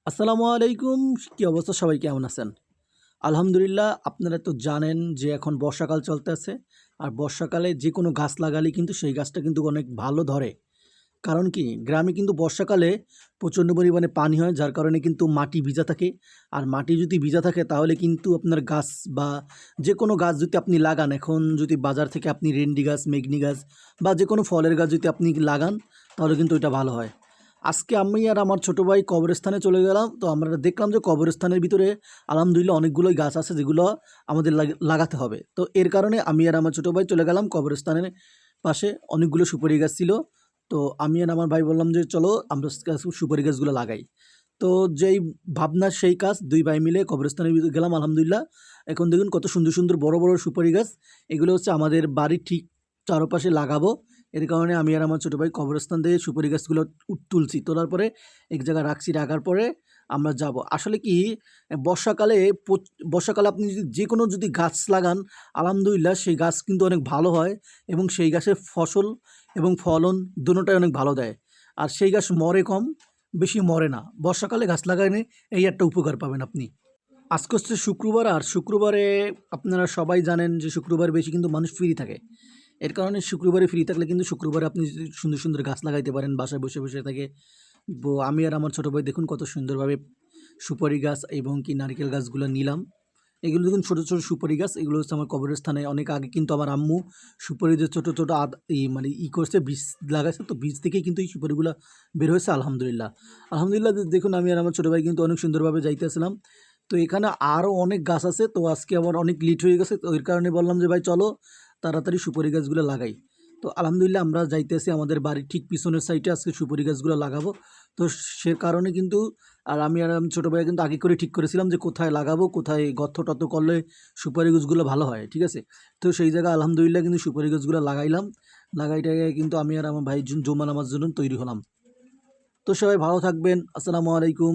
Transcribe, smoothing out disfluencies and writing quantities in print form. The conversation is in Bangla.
আসসালামু আলাইকুম। কি অবস্থা, সবাই কেমন আছেন? আলহামদুলিল্লাহ। আপনারা তো জানেন যে এখন বর্ষাকাল চলতেছে। আর বর্ষাকালে যে কোনো গাছ লাগালে কিন্তু সেই গাছটা কিন্তু অনেক ভালো ধরে। কারণ কি, গ্রামে কিন্তু বর্ষাকালে প্রচণ্ড পরিমাণে পানি হয়, যার কারণে কিন্তু মাটি ভিজা থাকে। আর মাটি যদি ভিজা থাকে তাহলে কিন্তু আপনার গাছ বা যে কোনো গাছ যদি আপনি লাগান, এখন যদি বাজার থেকে আপনি রেন্ডি গাছ, মেগনি গাছ বা যে কোনো ফলের গাছ যদি আপনি লাগান, তাহলে কিন্তু ওইটা ভালো হয়। আজকে আমি আর আমার ছোটো ভাই কবরস্থানে চলে গেলাম। তো আমরা দেখলাম যে কবরস্থানের ভিতরে আলহামদুলিল্লাহ অনেকগুলোই গাছ আছে যেগুলো আমাদের লাগাতে হবে। তো এর কারণে আমি আর আমার ছোটো ভাই চলে গেলাম কবরস্থানের পাশে। অনেকগুলো সুপারি গাছ ছিল। তো আমি আর আমার ভাই বললাম যে চলো আমরা সুপারি গাছগুলো লাগাই। তো যেই ভাবনা সেই কাজ, দুই ভাই মিলে কবরস্থানের ভিতরে গেলাম। আলহামদুলিল্লাহ এখন দেখুন কত সুন্দর সুন্দর বড় বড় সুপারি গাছ। এগুলো হচ্ছে আমাদের বাড়ির ঠিক চারপাশে লাগাবো। এর কারণে আমি আর আমার ছোটো ভাই কবরস্থান থেকে সুপারি গাছগুলো তুলছি। তোলার পরে এক জায়গায় রাখছি, রাখার পরে আমরা যাব। আসলে কি, বর্ষাকালে বর্ষাকালে আপনি যদি যে কোনো যদি গাছ লাগান, আলহামদুলিল্লাহ সেই গাছ কিন্তু অনেক ভালো হয় এবং সেই গাছের ফসল এবং ফলন দুটোটাই অনেক ভালো দেয়। আর সেই গাছ মরে কম, বেশি মরে না। বর্ষাকালে গাছ লাগালে এই একটা উপকার পাবেন আপনি। আজকে হচ্ছে শুক্রবার, আর শুক্রবারে আপনারা সবাই জানেন যে শুক্রবার বেশি কিন্তু মানুষ ফ্রি থাকে। এর কারণে শুক্রবারে ফ্রি থাকলে কিন্তু শুক্রবারে আপনি যদি সুন্দর সুন্দর গাছ লাগাইতে পারেন বাসায় বসে বসে থাকে। আমি আর আমার ছোটো ভাই দেখুন কত সুন্দরভাবে সুপারি গাছ এবং কি নারকেল গাছগুলো নিলাম। এগুলো দেখুন ছোটো ছোটো সুপারি গাছ। এগুলো হচ্ছে আমার কবরস্থানে অনেক আগে কিন্তু আমার আম্মু সুপারি যে ছোটো ছোটো মানে করছে, বীজ লাগাইছে। তো বীজ থেকেই কিন্তু এই সুপারিগুলো বের হয়েছে। আলহামদুলিল্লাহ আলহামদুলিল্লাহ। দেখুন আমি আর আমার ছোটো ভাই কিন্তু অনেক সুন্দরভাবে যাইতেছিলাম। তো এখানে আরও অনেক গাছ আছে। তো আজকে আমার অনেক লেট হয়ে গেছে, তো এর কারণে বললাম যে ভাই চলো তাড়াতাড়ি সুপারি গাছগুলো লাগাই। তো আলহামদুলিল্লাহ আমরা যাইতেছি আমাদের বাড়ির ঠিক পিছনের সাইডে আজকে সুপারি গাছগুলো লাগাবো। তো সে কারণে কিন্তু আমি আর আমার ছোটো ভাই কিন্তু আগে করে ঠিক করেছিলাম যে কোথায় লাগাবো, কোথায় গর্ত টর্ত করলে সুপারি গাছগুলো ভালো হয়, ঠিক আছে। তো সেই জায়গায় আলহামদুলিল্লাহ কিন্তু সুপারি গাছগুলো লাগাইলাম। লাগাইটাই কিন্তু আমি আর আমার ভাই জুম্মা নামাজ জন্য তৈরি হলাম। তো সবাই ভালো থাকবেন। আসসালামু আলাইকুম।